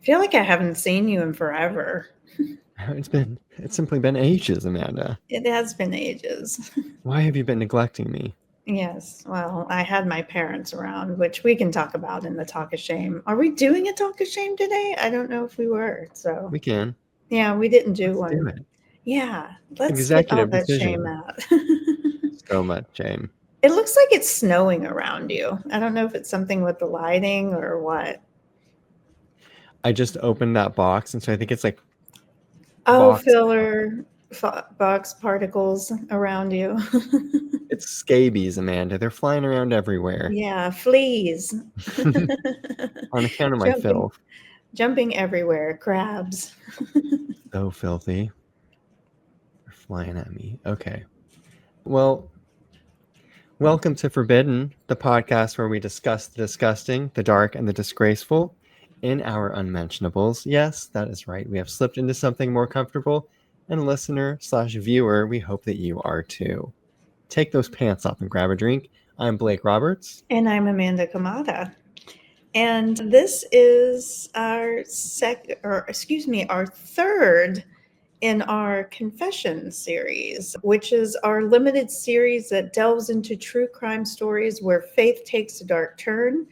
feel like I haven't seen you in forever. It's simply been ages, Amanda. It has been ages. Why have you been neglecting me? Yes, well, I had my parents around, which we can talk about in the Talk of Shame. Are we doing a Talk of Shame today? I don't know if we were. So, We can. yeah, we didn't do Let's do one. it. Yeah, let's get all Executive that shame decision. out. So much shame. It looks like it's snowing around you. I don't know if it's something with the lighting or what. I just opened that box, and so I think it's like Oh, box. filler box particles around you. It's scabies, Amanda. They're flying around everywhere. Yeah, fleas. On account of my jumping, filth. jumping everywhere. Crabs. So filthy. They're flying at me. Okay. Well, welcome to Forbidden, the podcast where we discuss the disgusting, the dark, and the disgraceful in our unmentionables. Yes, that is right. We have slipped into something more comfortable, and listener/viewer, we hope that you are too. Take those pants off and grab a drink. I'm Blake Roberts. And I'm Amanda Kamada. And this is our our third in our confession series, which is our limited series that delves into true crime stories where faith takes a dark turn.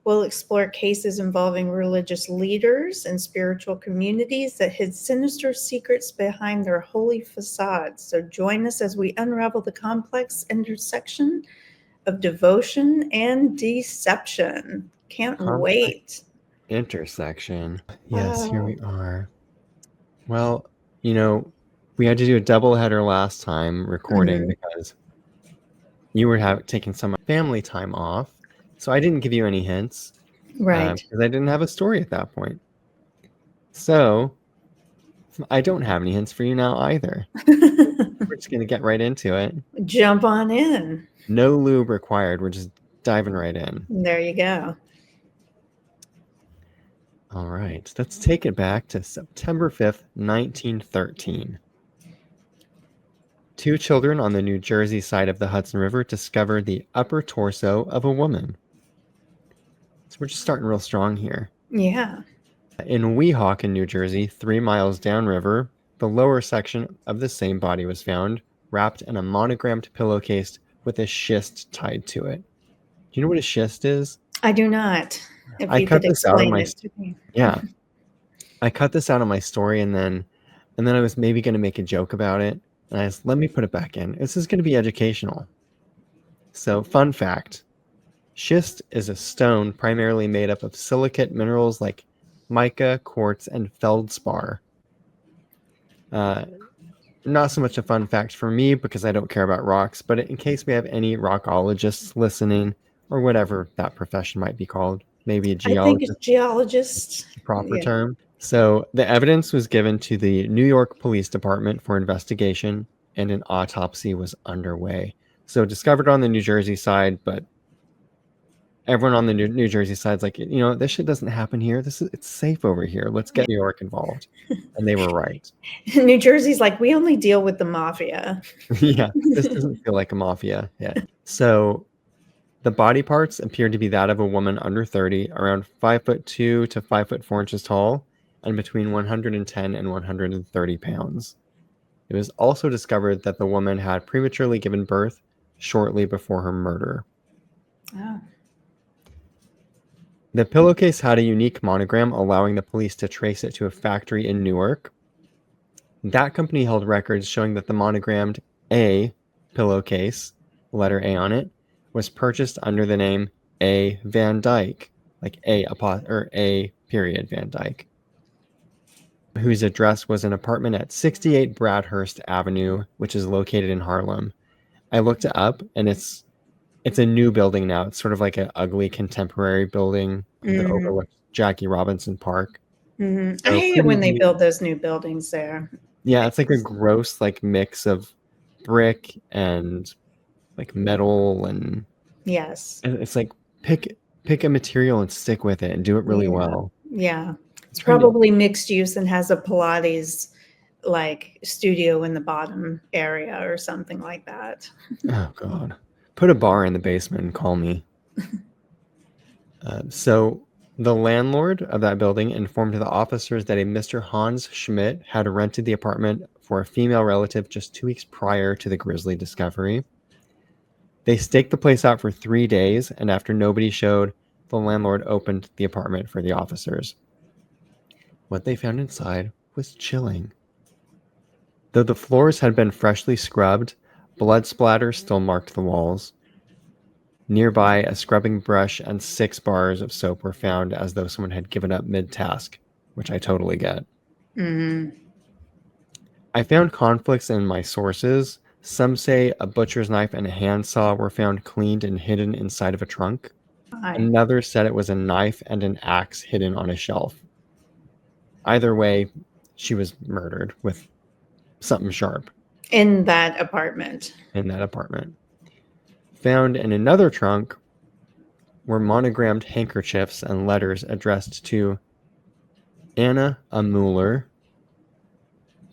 We'll explore cases involving religious leaders and spiritual communities that hid sinister secrets behind their holy facades. So join us as we unravel the complex intersection of devotion and deception. Can't wait. Intersection. Yes, here Wow. we are. Well, we had to do a double header last time recording Mhm. because you were taking some family time off. So I didn't give you any hints Right. because I didn't have a story at that point. So I don't have any hints for you now either. We're just going to get right into it. Jump on in. No lube required. We're just diving right in. There you go. All right. Let's take it back to September 5th, 1913. Two children on the New Jersey side of the Hudson River discovered the upper torso of a woman. So we're just starting real strong here. Yeah. In Weehawken, New Jersey, 3 miles downriver, the lower section of the same body was found, wrapped in a monogrammed pillowcase with a schist tied to it. Do you know what a schist is? I do not. If I you could cut this out of explain my it to me. yeah. I cut this out of my story and then I was maybe going to make a joke about it. And let me put it back in. This is going to be educational. So, fun fact. Schist is a stone primarily made up of silicate minerals like mica, quartz, and feldspar. Not so much a fun fact for me because I don't care about rocks, but in case we have any rockologists listening, or whatever that profession might be called, maybe a I think it's geologist, geologists. proper Yeah. term. So the evidence was given to the New York Police Department for investigation, and an autopsy was underway. So discovered on the New Jersey side, but everyone on the New Jersey side's like, this shit doesn't happen here. It's safe over here. Let's get New York involved. And they were right. New Jersey's like, we only deal with the mafia. Yeah, this doesn't feel like a mafia yet. So the body parts appeared to be that of a woman under 30, around 5'2" to 5'4" tall, and between 110 and 130 pounds. It was also discovered that the woman had prematurely given birth shortly before her murder. Oh. The pillowcase had a unique monogram, allowing the police to trace it to a factory in Newark. That company held records showing that the monogrammed A pillowcase, letter A on it, was purchased under the name A. Van Dyke, like A period Van Dyke, whose address was an apartment at 68 Bradhurst Avenue, which is located in Harlem. I looked it up, and it's a new building now. It's sort of like an ugly contemporary building that overlooks Jackie Robinson Park. Mm-hmm. I So hate it when they build those new buildings there. Yeah, it's like a gross mix of brick and like metal, and yes, it's like pick a material and stick with it and do it really well. Yeah, it's probably mixed use and has a Pilates like studio in the bottom area or something like that. Oh God, put a bar in the basement and call me. So The landlord of that building informed the officers that a Mr. Hans Schmidt had rented the apartment for a female relative just 2 weeks prior to the grisly discovery. They staked the place out for 3 days, and after nobody showed, the landlord opened the apartment for the officers. What they found inside was chilling. Though the floors had been freshly scrubbed, blood splatters still marked the walls. Nearby, a scrubbing brush and 6 bars of soap were found as though someone had given up mid-task, which I totally get. Mm-hmm. I found conflicts in my sources. Some say a butcher's knife and a handsaw were found cleaned and hidden inside of a trunk. Another said it was a knife and an axe hidden on a shelf. Either way, she was murdered with something sharp In that apartment. in that apartment. Found in another trunk were monogrammed handkerchiefs and letters addressed to Anna Aumüller.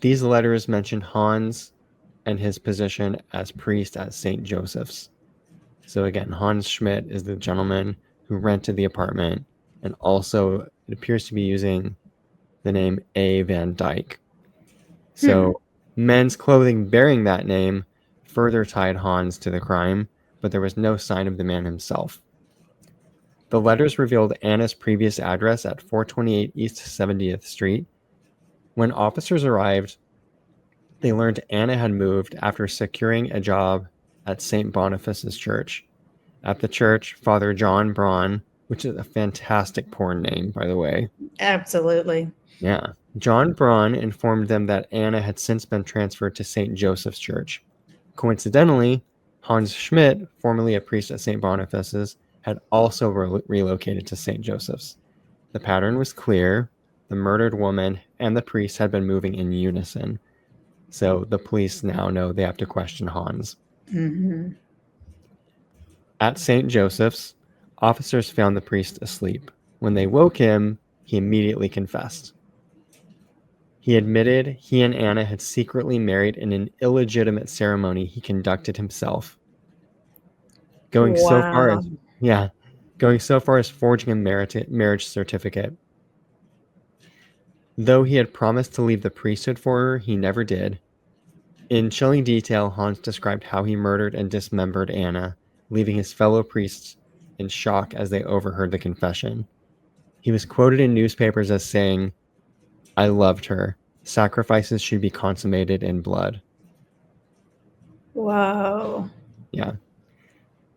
These letters mention Hans and his position as priest at St. Joseph's. So again, Hans Schmidt is the gentleman who rented the apartment, and also it appears to be using the name A. Van Dyke. So men's clothing bearing that name further tied Hans to the crime, but there was no sign of the man himself. The letters revealed Anna's previous address at 428 East 70th Street. When officers arrived, they learned Anna had moved after securing a job at St. Boniface's Church. At the church, Father John Braun, which is a fantastic porn name, by the way. Absolutely. Yeah. John Braun informed them that Anna had since been transferred to St. Joseph's Church. Coincidentally, Hans Schmidt, formerly a priest at St. Boniface's, had also relocated to St. Joseph's. The pattern was clear. The murdered woman and the priest had been moving in unison. So the police now know they have to question Hans. Mm-hmm. At St. Joseph's, officers found the priest asleep. When they woke him, he immediately confessed. He admitted he and Anna had secretly married in an illegitimate ceremony he conducted himself. Going so far as forging a marriage certificate. Though he had promised to leave the priesthood for her, he never did. In chilling detail, Hans described how he murdered and dismembered Anna, leaving his fellow priests in shock as they overheard the confession. He was quoted in newspapers as saying, "I loved her. Sacrifices should be consummated in blood." Whoa. Yeah.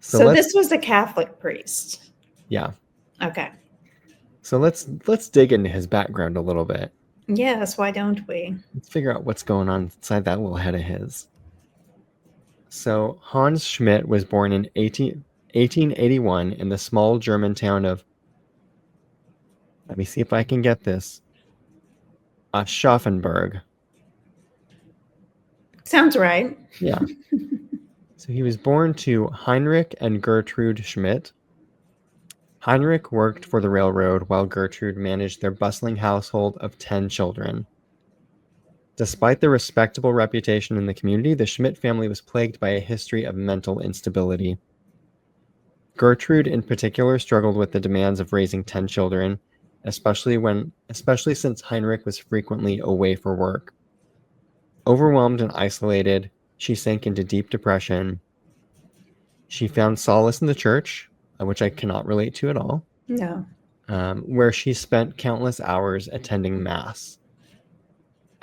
So this was a Catholic priest. Yeah. Okay. So let's dig into his background a little bit. Yes, why don't we? Let's figure out what's going on inside that little head of his. So Hans Schmidt was born in 1881 in the small German town of, let me see if I can get this, Aschaffenburg. Sounds right. Yeah. So he was born to Heinrich and Gertrude Schmidt. Heinrich worked for the railroad while Gertrude managed their bustling household of 10 children. Despite their respectable reputation in the community, the Schmidt family was plagued by a history of mental instability. Gertrude, in particular, struggled with the demands of raising 10 children, especially since Heinrich was frequently away for work. Overwhelmed and isolated, she sank into deep depression. She found solace in the church, which I cannot relate to at all. No. Where she spent countless hours attending Mass.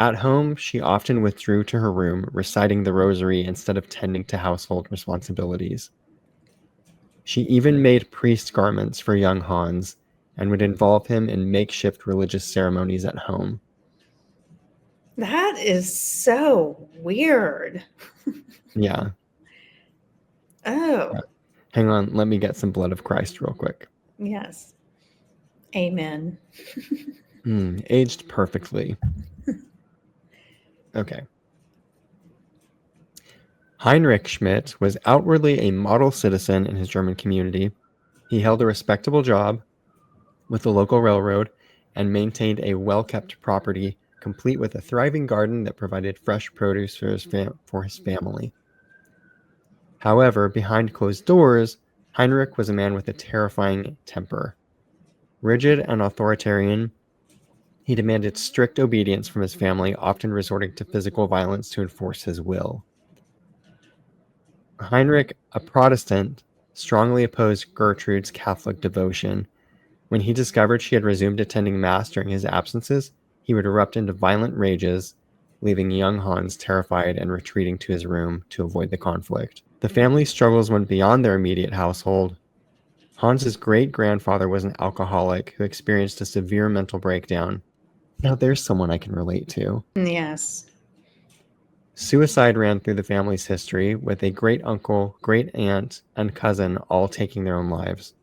At home, she often withdrew to her room, reciting the rosary instead of tending to household responsibilities. She even made priest garments for young Hans and would involve him in makeshift religious ceremonies at home. That is so weird. Yeah. Oh. Yeah. Hang on, let me get some blood of Christ real quick. Yes. Amen. Aged perfectly. Okay. Heinrich Schmidt was outwardly a model citizen in his German community. He held a respectable job with the local railroad and maintained a well-kept property, complete with a thriving garden that provided fresh produce for his family. However, behind closed doors, Heinrich was a man with a terrifying temper. Rigid and authoritarian, he demanded strict obedience from his family, often resorting to physical violence to enforce his will. Heinrich, a Protestant, strongly opposed Gertrude's Catholic devotion. When he discovered she had resumed attending Mass during his absences, he would erupt into violent rages, leaving young Hans terrified and retreating to his room to avoid the conflict. The family's struggles went beyond their immediate household. Hans's great-grandfather was an alcoholic who experienced a severe mental breakdown. Now there's someone I can relate to. Yes. Suicide ran through the family's history, with a great-uncle, great-aunt, and cousin all taking their own lives.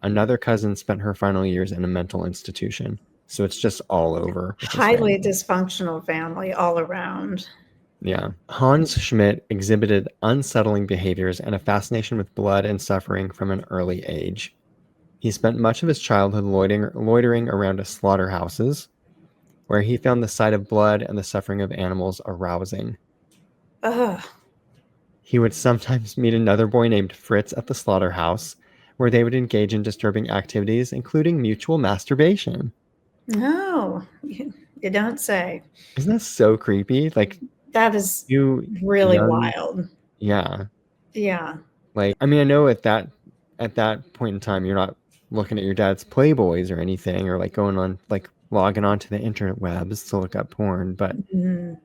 Another cousin spent her final years in a mental institution. So it's just all over with this Highly family. dysfunctional family all around. Yeah. Hans Schmidt exhibited unsettling behaviors and a fascination with blood and suffering from an early age. He spent much of his childhood loitering around slaughterhouses, where he found the sight of blood and the suffering of animals arousing. Ugh. He would sometimes meet another boy named Fritz at the slaughterhouse, where they would engage in disturbing activities, including mutual masturbation. No, you don't say. Isn't that so creepy? Like, That is you really young, wild. yeah. Yeah. Like, I mean, I know at that point in time, you're not looking at your dad's Playboys or anything, or like going on, like logging onto the internet webs to look up porn, but Mm.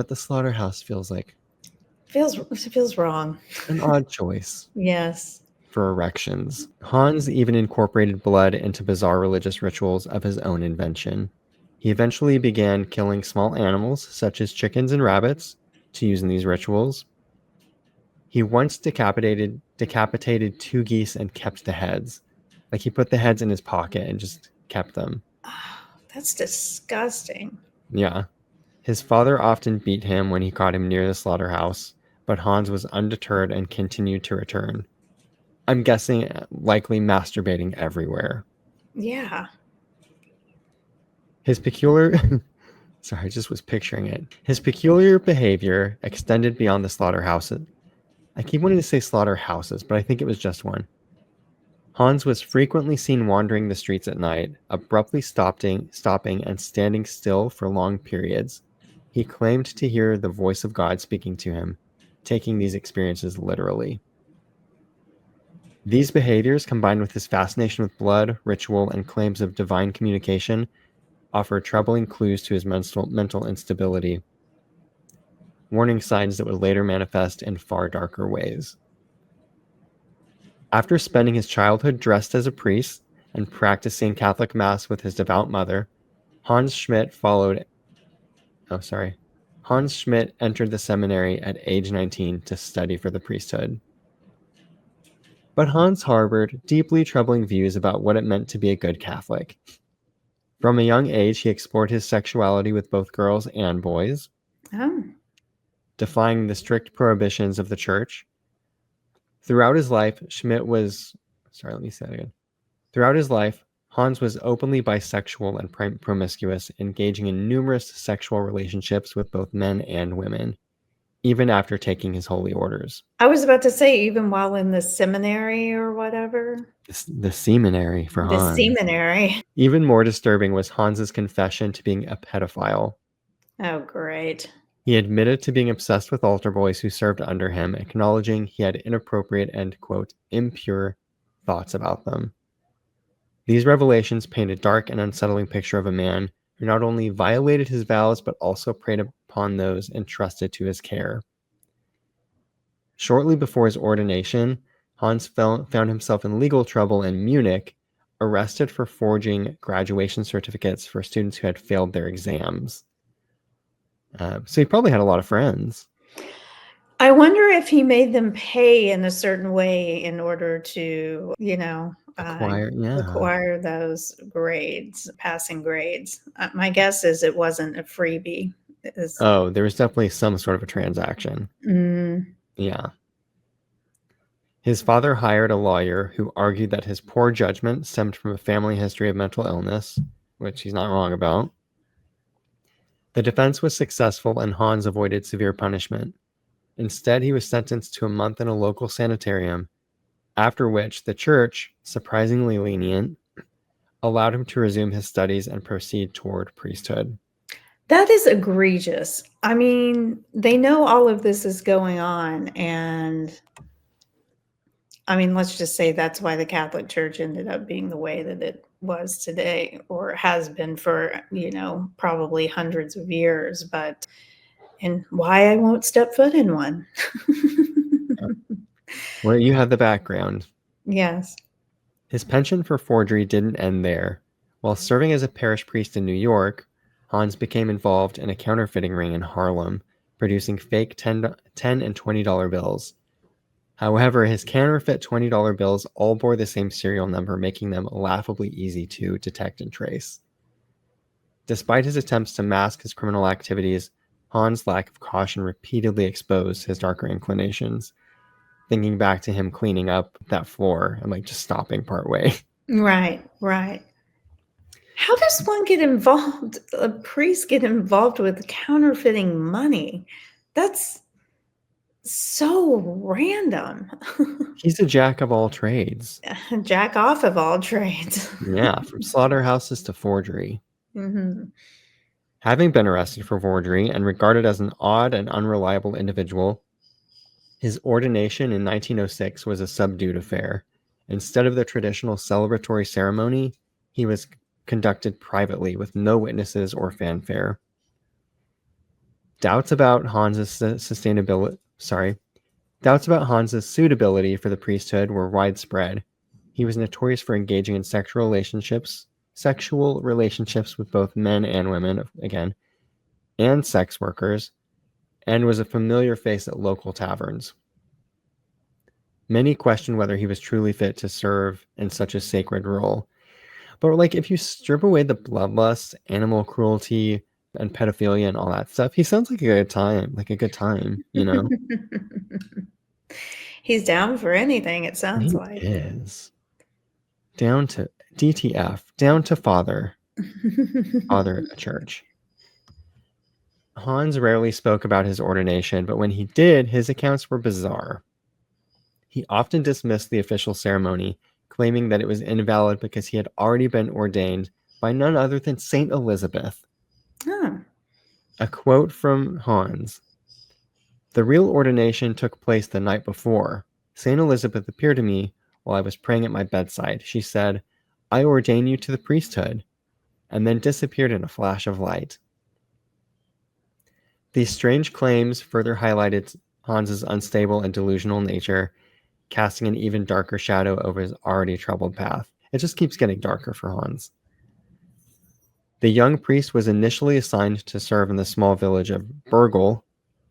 the slaughterhouse feels like Feels wrong. an odd choice Yes. for erections. Hans even incorporated blood into bizarre religious rituals of his own invention. He eventually began killing small animals, such as chickens and rabbits, to use in these rituals. He once decapitated 2 geese and kept the heads. Like, he put the heads in his pocket and just kept them. Oh, that's disgusting. Yeah. His father often beat him when he caught him near the slaughterhouse, but Hans was undeterred and continued to return. I'm guessing likely masturbating everywhere. Yeah. His peculiar sorry, I just was picturing it. His peculiar behavior extended beyond the slaughterhouses. I keep wanting to say slaughterhouses, but I think it was just one. Hans was frequently seen wandering the streets at night, abruptly stopping and standing still for long periods. He claimed to hear the voice of God speaking to him, taking these experiences literally. These behaviors, combined with his fascination with blood, ritual, and claims of divine communication, offer troubling clues to his mental instability, warning signs that would later manifest in far darker ways. After spending his childhood dressed as a priest and practicing Catholic Mass with his devout mother, Hans Schmidt Hans Schmidt entered the seminary at age 19 to study for the priesthood. But Hans harbored deeply troubling views about what it meant to be a good Catholic. From a young age, he explored his sexuality with both girls and boys, Oh. defying the strict prohibitions of the church. Throughout his life, Throughout his life, Hans was openly bisexual and promiscuous, engaging in numerous sexual relationships with both men and women, even after taking his holy orders. I was about to say, even while in the seminary or whatever. The seminary for The Hans. seminary. Even more disturbing was Hans's confession to being a pedophile. Oh, great. He admitted to being obsessed with altar boys who served under him, acknowledging he had inappropriate and, quote, impure thoughts about them. These revelations paint a dark and unsettling picture of a man who not only violated his vows, but also preyed upon those entrusted to his care. Shortly before his ordination, Hans found himself in legal trouble in Munich, arrested for forging graduation certificates for students who had failed their exams. So he probably had a lot of friends. I wonder if he made them pay in a certain way in order to, acquire those grades, passing grades. My guess is it wasn't a freebie. There was definitely some sort of a transaction. Yeah. His father hired a lawyer who argued that his poor judgment stemmed from a family history of mental illness, which he's not wrong about. The defense was successful and Hans avoided severe punishment. Instead, he was sentenced to a month in a local sanitarium, after which the church, surprisingly lenient, allowed him to resume his studies and proceed toward priesthood. That is egregious. I mean, they know all of this is going on, and I mean, let's just say that's why the Catholic Church ended up being the way that it was today, or has been for, probably hundreds of years, and why I won't step foot in one. Well, you have the background. Yes. His penchant for forgery didn't end there. While serving as a parish priest in New York, Hans became involved in a counterfeiting ring in Harlem, producing fake $10 and $20 bills. However, his counterfeit $20 bills all bore the same serial number, making them laughably easy to detect and trace. Despite his attempts to mask his criminal activities, Hans' lack of caution repeatedly exposed his darker inclinations. Thinking back to him cleaning up that floor and just stopping partway. Right, right. How does one get involved, a priest get involved with counterfeiting money? That's so random. He's a jack of all trades. Jack off of all trades. Yeah, from slaughterhouses to forgery. Mhm. Having been arrested for forgery and regarded as an odd and unreliable individual, his ordination in 1906 was a subdued affair. Instead of the traditional celebratory ceremony, he was conducted privately with no witnesses or fanfare. Doubts about Hans's suitability for the priesthood were widespread. He was notorious for engaging in sexual relationships with both men and women, again, and sex workers, and was a familiar face at local taverns. Many questioned whether he was truly fit to serve in such a sacred role. But if you strip away the bloodlust, animal cruelty, and pedophilia and all that stuff, he sounds like a good time, He's down for anything, it sounds He like. is. Down to DTF, down to father church. Hans rarely spoke about his ordination, but when he did, his accounts were bizarre. He often dismissed the official ceremony, claiming that it was invalid because he had already been ordained by none other than Saint Elizabeth. Huh. A quote from Hans: "The real ordination took place the night before. Saint Elizabeth appeared to me while I was praying at my bedside. She said, 'I ordain you to the priesthood,' and then disappeared in a flash of light." These strange claims further highlighted Hans's unstable and delusional nature, casting an even darker shadow over his already troubled path. It just keeps getting darker for Hans. The young priest was initially assigned to serve in the small village of Burgel,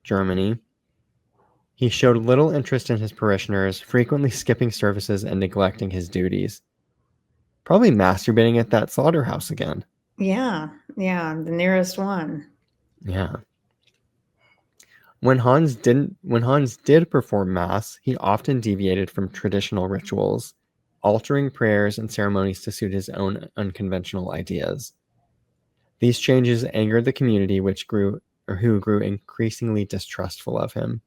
Germany. He showed little interest in his parishioners, frequently skipping services and neglecting his duties. Probably masturbating at that slaughterhouse again. Yeah, the nearest one. Yeah. When Hans did perform mass, he often deviated from traditional rituals, altering prayers and ceremonies to suit his own unconventional ideas. These changes angered the community, who grew increasingly distrustful of him.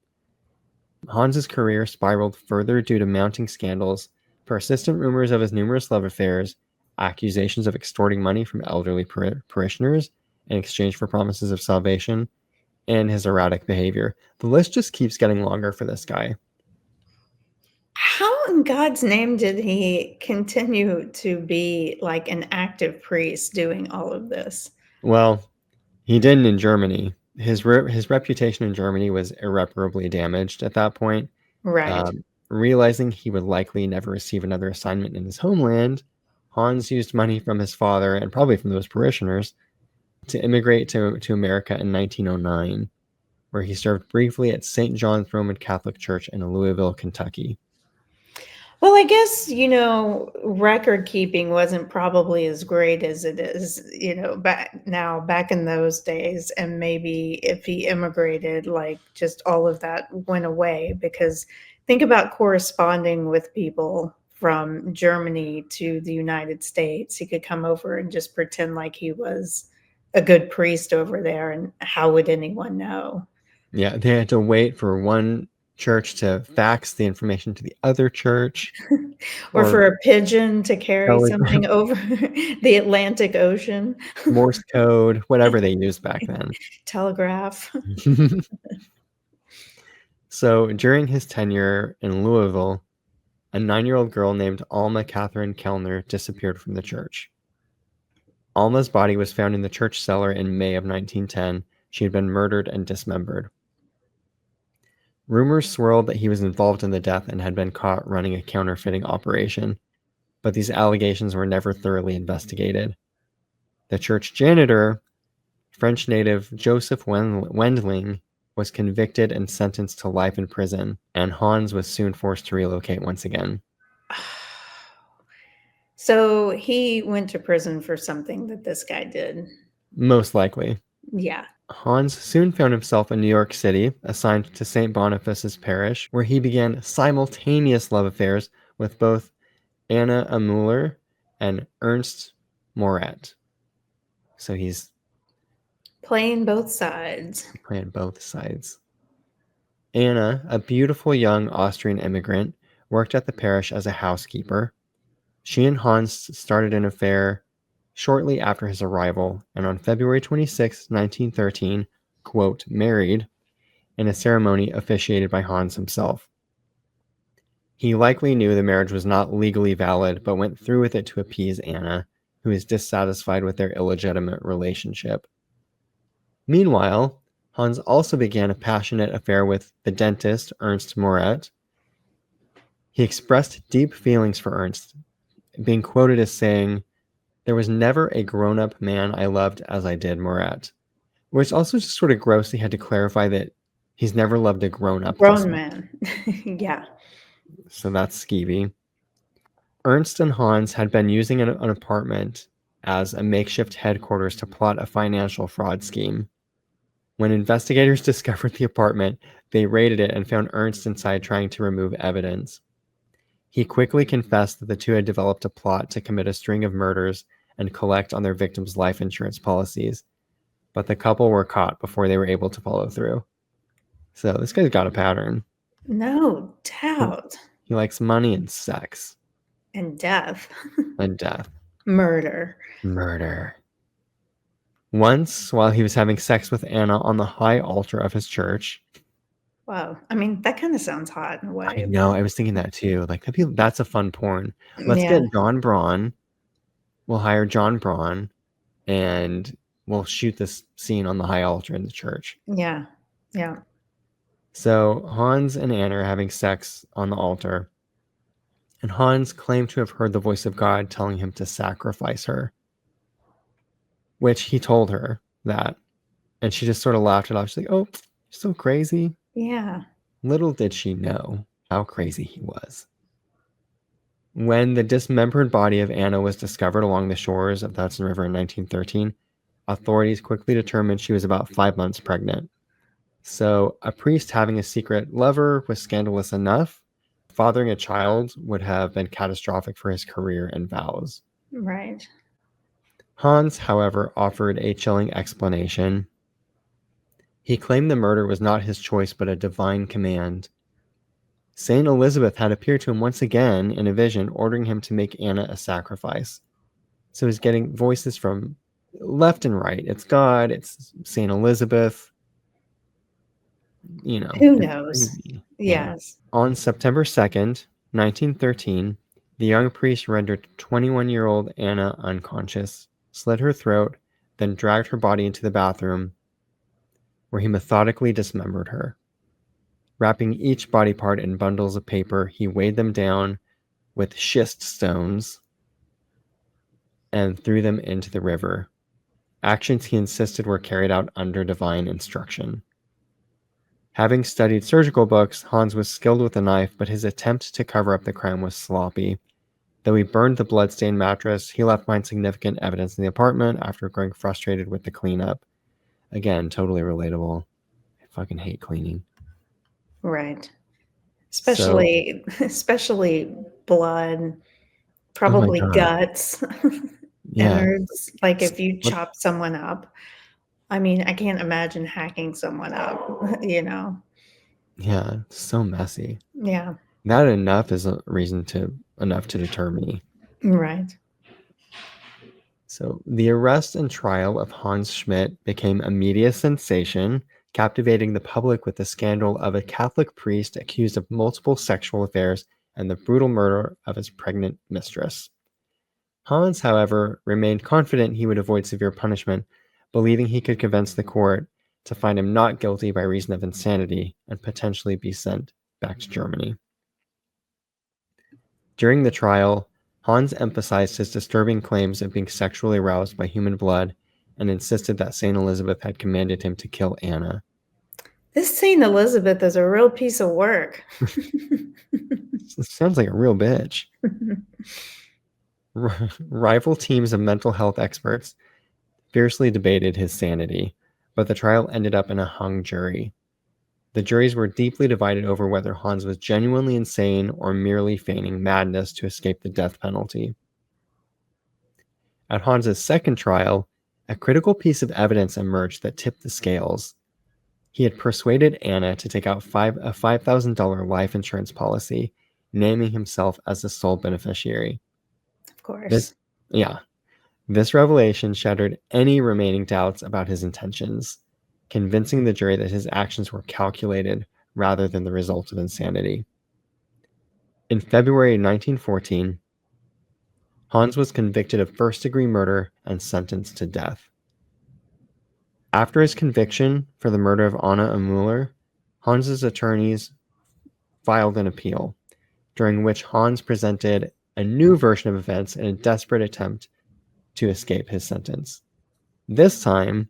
Hans's career spiraled further due to mounting scandals, persistent rumors of his numerous love affairs, accusations of extorting money from elderly parishioners in exchange for promises of salvation, and his erratic behavior. The list just keeps getting longer for this guy. How in God's name did he continue to be like an active priest doing all of this? Well, he didn't in Germany. His reputation in Germany was irreparably damaged at that point. Right. Realizing he would likely never receive another assignment in his homeland, Hans used money from his father and probably from those parishioners to immigrate to America in 1909, where he served briefly at St. John's Roman Catholic Church in Louisville, Kentucky. Well, I guess, record keeping wasn't probably as great as it is, back in those days. And maybe if he immigrated, just all of that went away, because think about corresponding with people from Germany to the United States. He could come over and just pretend like he was a good priest over there, and how would anyone know? Yeah, they had to wait for one church to fax the information to the other church. Or Or for a pigeon to carry telegram, something over the Atlantic Ocean. Morse code, whatever they used back then. Telegraph. So during his tenure in Louisville, a 9-year-old girl named Alma Catherine Kellner disappeared from the church. Alma's body was found in the church cellar in May of 1910. She had been murdered and dismembered. Rumors swirled that he was involved in the death and had been caught running a counterfeiting operation, but these allegations were never thoroughly investigated. The church janitor, French native Joseph Wendling, was convicted and sentenced to life in prison, and Hans was soon forced to relocate once again. So he went to prison for something that this guy did. Most likely. Yeah. Hans soon found himself in New York City, assigned to St. Boniface's Parish, where he began simultaneous love affairs with both Anna Aumüller and Ernst Morat. So he's Playing both sides. playing both sides. Anna, a beautiful young Austrian immigrant, worked at the parish as a housekeeper. She and Hans started an affair shortly after his arrival, and on February 26, 1913, quote, married in a ceremony officiated by Hans himself. He likely knew the marriage was not legally valid, but went through with it to appease Anna, who is dissatisfied with their illegitimate relationship. Meanwhile, Hans also began a passionate affair with the dentist, Ernst Morat. He expressed deep feelings for Ernst, being quoted as saying, "There was never a grown-up man I loved as I did Morat," which also just sort of grossly had to clarify that he's never loved a grown-up. Grown man. Yeah. So that's skeevy. Ernst and Hans had been using an apartment as a makeshift headquarters to plot a financial fraud scheme. When investigators discovered the apartment, they raided it and found Ernst inside trying to remove evidence. He quickly confessed that the two had developed a plot to commit a string of murders and collect on their victims' life insurance policies, but the couple were caught before they were able to follow through. So this guy's got a pattern. No doubt. He likes money and sex. And death. And death. Murder. Once, while he was having sex with Anna on the high altar of his church. Wow. I mean, that kind of sounds hot in a way. I know, I was thinking that too. Like, that's a fun porn. Let's Yeah. get John Braun. We'll hire John Braun, and we'll shoot this scene on the high altar in the church. Yeah. Yeah. So Hans and Anna are having sex on the altar, and Hans claimed to have heard the voice of God telling him to sacrifice her, which he told her that, and she just sort of laughed it off. She's like, "Oh, you're so crazy." Yeah. Little did she know how crazy he was. When the dismembered body of Anna was discovered along the shores of the Hudson River in 1913, authorities quickly determined she was about 5 months pregnant. So a priest having a secret lover was scandalous enough. Fathering a child would have been catastrophic for his career and vows. Right. Hans, however, offered a chilling explanation. He claimed the murder was not his choice, but a divine command. Saint Elizabeth had appeared to him once again in a vision, ordering him to make Anna a sacrifice. So he's getting voices from left and right. It's God, it's Saint Elizabeth. You know. Who knows? Crazy. Yes. On September 2nd, 1913, the young priest rendered 21-year-old Anna unconscious, slit her throat, then dragged her body into the bathroom, where he methodically dismembered her. Wrapping each body part in bundles of paper, he weighed them down with schist stones and threw them into the river. Actions he insisted were carried out under divine instruction. Having studied surgical books, Hans was skilled with a knife, but his attempt to cover up the crime was sloppy. Though he burned the bloodstained mattress, he left behind significant evidence in the apartment after growing frustrated with the cleanup. Again, totally relatable. I fucking hate cleaning. Right. Especially blood, probably guts, innards. Like if you chop someone up. I mean, I can't imagine hacking someone up, you know. Yeah, it's so messy. Yeah. That enough is a reason enough to deter me. Right. So the arrest and trial of Hans Schmidt became a media sensation, captivating the public with the scandal of a Catholic priest accused of multiple sexual affairs and the brutal murder of his pregnant mistress. Hans, however, remained confident he would avoid severe punishment, believing he could convince the court to find him not guilty by reason of insanity and potentially be sent back to Germany. During the trial, Hans emphasized his disturbing claims of being sexually aroused by human blood and insisted that St. Elizabeth had commanded him to kill Anna. This Saint Elizabeth is a real piece of work. Sounds like a real bitch. Rival teams of mental health experts fiercely debated his sanity, but the trial ended up in a hung jury. The juries were deeply divided over whether Hans was genuinely insane or merely feigning madness to escape the death penalty. At Hans's second trial, a critical piece of evidence emerged that tipped the scales. He had persuaded Anna to take out a $5,000 life insurance policy, naming himself as the sole beneficiary. Of course. This, yeah, this revelation shattered any remaining doubts about his intentions, convincing the jury that his actions were calculated rather than the result of insanity. In February 1914, Hans was convicted of first-degree murder and sentenced to death. After his conviction for the murder of Anna Aumüller, Hans's attorneys filed an appeal, during which Hans presented a new version of events in a desperate attempt to escape his sentence. This time,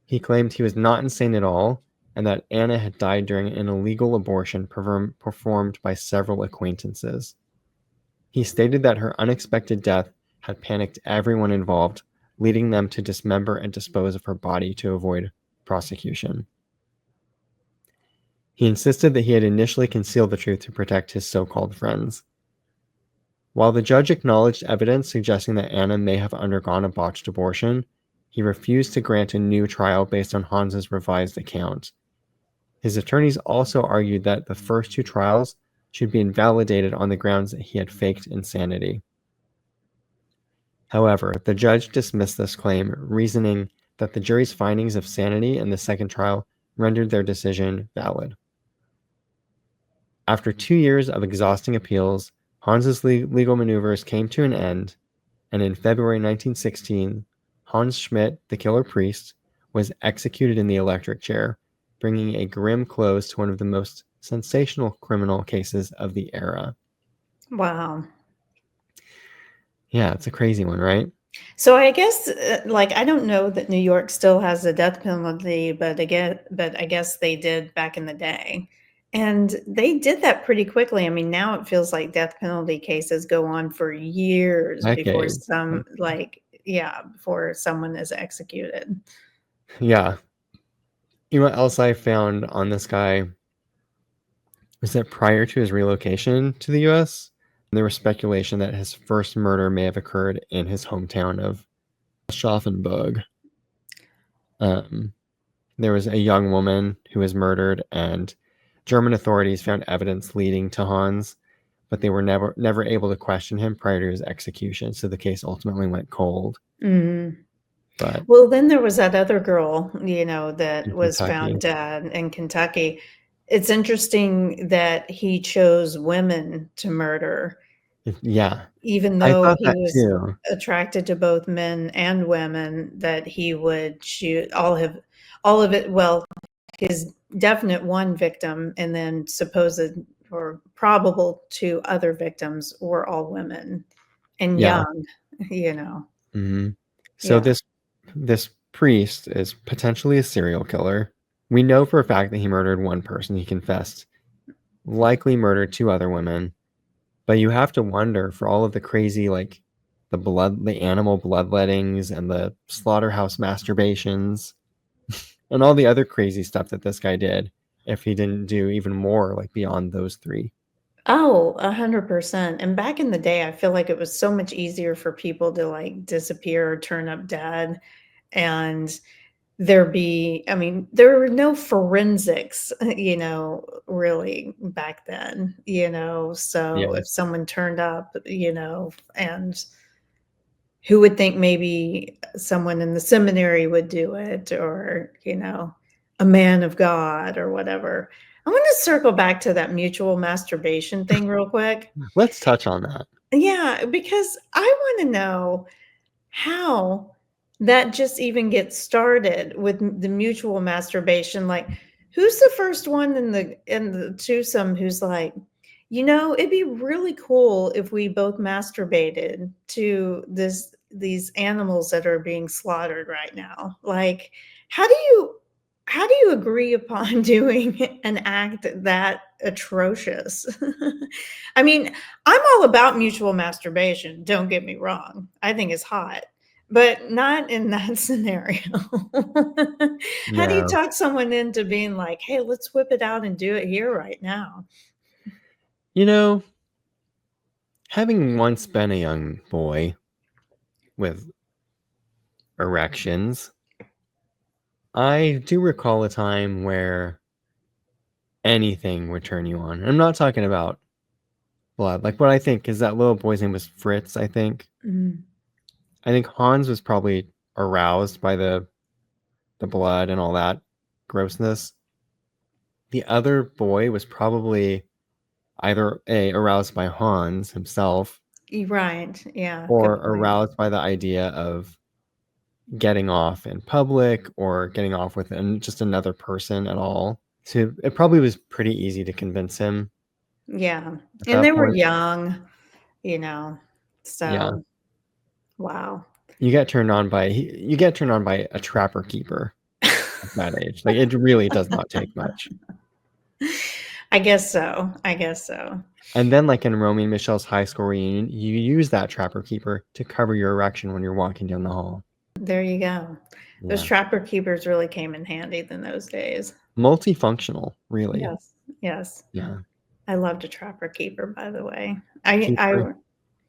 he claimed he was not insane at all and that Anna had died during an illegal abortion performed by several acquaintances. He stated that her unexpected death had panicked everyone involved, leading them to dismember and dispose of her body to avoid prosecution. He insisted that he had initially concealed the truth to protect his so-called friends. While the judge acknowledged evidence suggesting that Anna may have undergone a botched abortion, he refused to grant a new trial based on Hans's revised account. His attorneys also argued that the first two trials should be invalidated on the grounds that he had faked insanity. However, the judge dismissed this claim, reasoning that the jury's findings of sanity in the second trial rendered their decision valid. After 2 years of exhausting appeals, Hans's legal maneuvers came to an end, and in February 1916, Hans Schmidt, the killer priest, was executed in the electric chair, bringing a grim close to one of the most sensational criminal cases of the era. Wow. Yeah, it's a crazy one, right? So I guess, like, I don't know that New York still has the death penalty, but I guess they did back in the day. And they did that pretty quickly. I mean, now it feels like death penalty cases go on for years before Decades. before someone is executed. Yeah. You know what else I found on this guy is that prior to his relocation to the US, there was speculation that his first murder may have occurred in his hometown of Schaffenburg. There was a young woman who was murdered, and German authorities found evidence leading to Hans, but they were never able to question him prior to his execution, so the case ultimately went cold. Mhm. But Well, then there was that other girl, that in was Kentucky, found dead in Kentucky. It's interesting that he chose women to murder, yeah, even I though thought he that was too. attracted to both men and women, that he would shoot all of it. Well, his definite one victim and then supposed or probable two other victims were all women and Yeah. young, you know. hmm So Yeah. this priest is potentially a serial killer. We know for a fact that he murdered one person. He confessed, likely murdered two other women. But you have to wonder for all of the crazy, like the animal bloodlettings and the slaughterhouse masturbations and all the other crazy stuff that this guy did, if he didn't do even more like beyond those three. Oh, 100%. And back in the day, I feel like it was so much easier for people to like disappear or turn up dead. And there be, I mean, there were no forensics, really back then, so Yeah. if someone turned up, and who would think maybe someone in the seminary would do it, or, a man of God or whatever. I want to circle back to that mutual masturbation thing real quick. Let's touch on that. Yeah, because I want to know how that just even gets started with the mutual masturbation. Like, who's the first one in the twosome who's like, it'd be really cool if we both masturbated to these animals that are being slaughtered right now. Like, how do you how do you agree upon doing an act that atrocious? I mean, I'm all about mutual masturbation, don't get me wrong. I think it's hot, but not in that scenario. How do you Yeah. talk someone into being like, "Hey, let's whip it out and do it here right now?" You know, having once been a young boy with erections, I do recall a time where anything would turn you on. I'm not talking about blood. Like what I think is that little boy's name was Fritz, I think. Mm. I think Hans was probably aroused by the blood and all that grossness. The other boy was probably either A, aroused by Hans himself, Right, yeah, or good point. aroused by the idea of getting off in public or getting off with just another person at all. So it probably was pretty easy to convince him Yeah, at and that they were point. young, you know, Yeah. so wow. You get turned on by a trapper keeper at that age. Like it really does not take much. I guess so, I guess so. And then like in Romy and Michelle's high school reunion, you use that trapper keeper to cover your erection when you're walking down the hall. There you go. Those Yeah. trapper keepers really came in handy in those days. Multifunctional, really. Yes, yes. Yeah. I loved a trapper keeper, by the way. Keeper,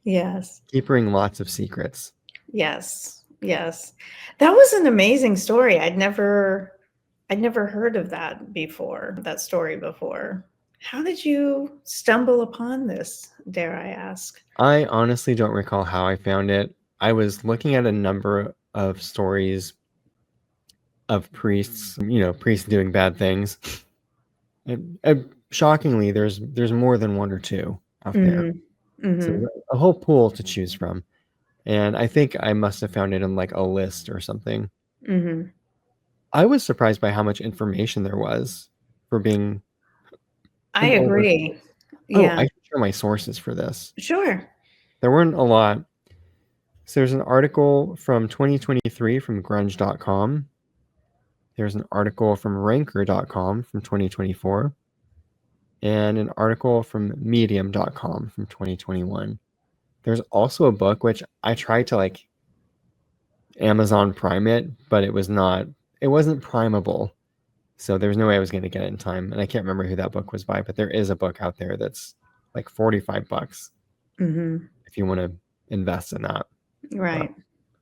Yes, keepering lots of secrets. yes, yes. That was an amazing story. I'd never heard of that story before. How did you stumble upon this, dare I ask? I honestly don't recall how I found it. I was looking at a number of stories of priests, priests doing bad things. And shockingly, there's more than one or two out there. Mhm. So Mhm. a whole pool to choose from. And I think I must have found it in like a list or something. Mhm. I was surprised by how much information there was for being I an older. agree. Oh, Yeah. I should share my sources for this. Sure. There weren't a lot. So there's an article from 2023 from grunge.com. There's an article from ranker.com from 2024 and an article from medium.com from 2021. There's also a book which I tried to like Amazon Prime it, but it wasn't primable. So there was no way I was going to get it in time. And I can't remember who that book was by, but there is a book out there that's like $45 Mhm. if you want to invest in that. But Right.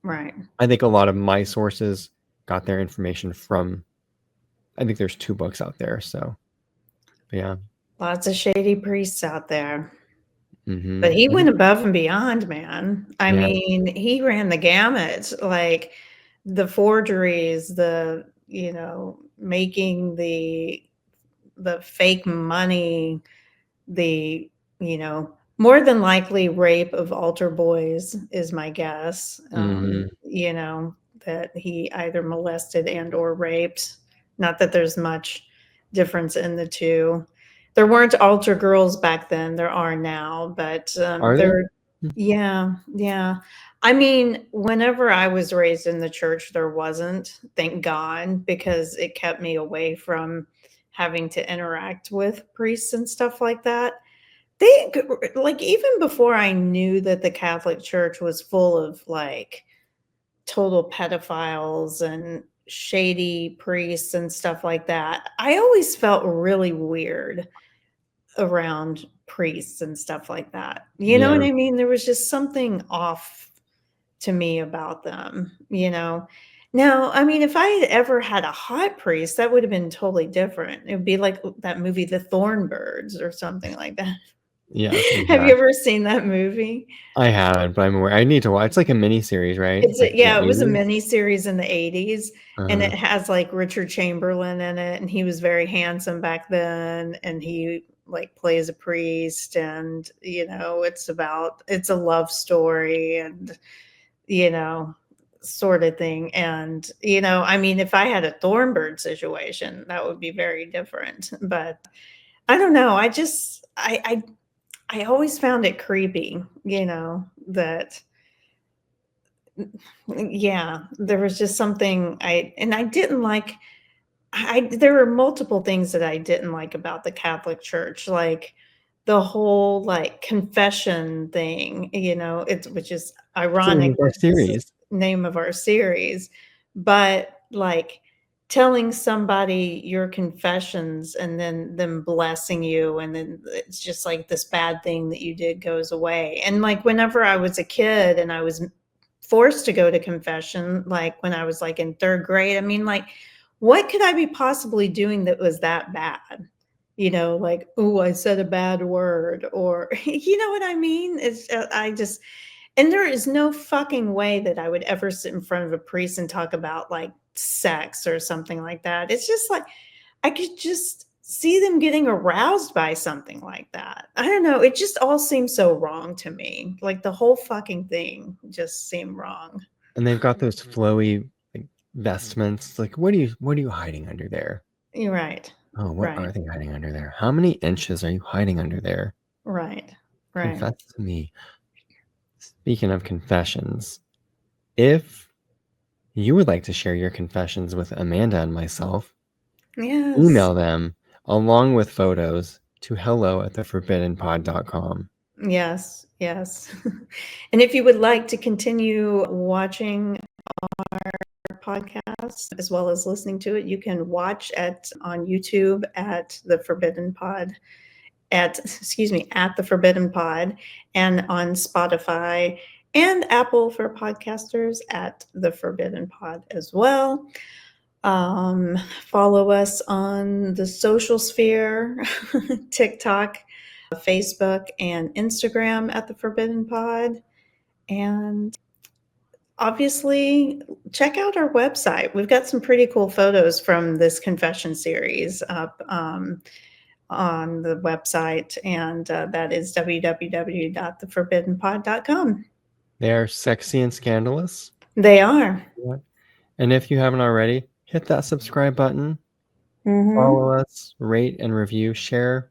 Right. I think a lot of my sources got their information from, I think there's two books out there. So, but yeah. Lots of shady priests out there. Hmm. But he went above and beyond, man. I Yeah. mean, he ran the gamut, like the forgeries, making the fake money, the, more than likely rape of altar boys is my guess. Hmm. That he either molested and or raped. Not that there's much difference in the two. There weren't altar girls back then. There are now, but Are there? there. Yeah, yeah. I mean, whenever I was raised in the church, there wasn't. Thank God, because it kept me away from having to interact with priests and stuff like that. They like even before I knew that the Catholic Church was full of like total pedophiles and shady priests and stuff like that. I always felt really weird around priests and stuff like that. You know what Yeah. I mean? There was just something off to me about them. Now, I mean, if I had ever had a hot priest, that would have been totally different. It would be like that movie, The Thornbirds, or something like that. Yes, Have you exactly. ever seen that movie? I haven't, but I'm aware. I need to watch. It's like a mini series, right? It's Like a in the yeah, it was a 80s. miniseries in the '80s, and Uh, it has, like, Richard Chamberlain in it, and he was very handsome back then, and he, like, plays a priest, and, it's a love story and, you know, sorta thing, and, I mean, if I had a Thornbird situation, that would be very different, but I don't know, I always found it creepy, that yeah, there was just something I didn't like. I There were multiple things that I didn't like about the Catholic Church, like the whole like confession thing, which is it's the name ironic of our that this is series. the name of our series, but like telling somebody your confessions and then them blessing you, and then it's just like this bad thing that you did goes away. And like whenever I was a kid and I was forced to go to confession, like when I was like in third grade, I mean, like, what could I be possibly doing that was that bad? Like, oh, I said a bad word, or you know what I mean? I just, and there is no fucking way that I would ever sit in front of a priest and talk about like sex or something like that. It's just like I could just see them getting aroused by something like that. I don't know. It just all seems so wrong to me. Like the whole fucking thing just seemed wrong. And they've got those flowy like vestments. Like, what are you hiding under there? You're right. Oh, what Right. are they hiding under there? How many inches are you hiding under there? Right. Right. Confess to me. Speaking of confessions, if you would like to share your confessions with Amanda and myself, Yes. email them along with photos to hello@theforbiddenpod.com. Yes. Yes. And if you would like to continue watching our podcast as well as listening to it, you can watch on YouTube at the Forbidden Pod at the Forbidden Pod, and on Spotify and Apple for podcasters at the Forbidden Pod as well. Follow us on the social sphere, TikTok, Facebook, and Instagram at the Forbidden Pod. And obviously, check out our website. We've got some pretty cool photos from this confession series up on the website, and that is www.theforbiddenpod.com. They are sexy and scandalous. They are. And if you haven't already, hit that subscribe button, Mm-hmm. follow us, rate and review, share.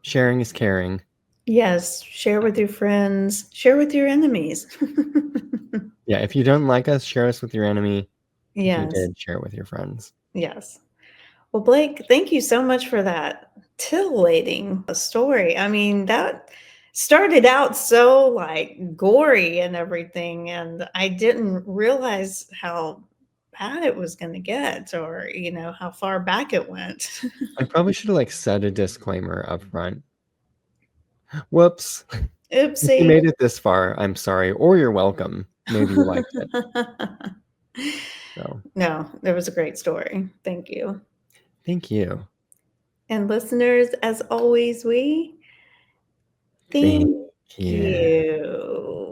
Sharing is caring. Yes, share with your friends, share with your enemies. Yeah, if you don't like us, share us with your enemy. If you Yes, did, share it with your friends. yes. Well, Blake, thank you so much for that titillating story. I mean, that started out so like gory and everything, and I didn't realize how bad it was going to get, or how far back it went. I probably should have said a disclaimer up front. Whoops. If you Oopsie. made it this far, I'm sorry, or you're welcome. Maybe you liked it. So, No, it was a great story. Thank you. thank you. And listeners, as always, we Thank thank you. you.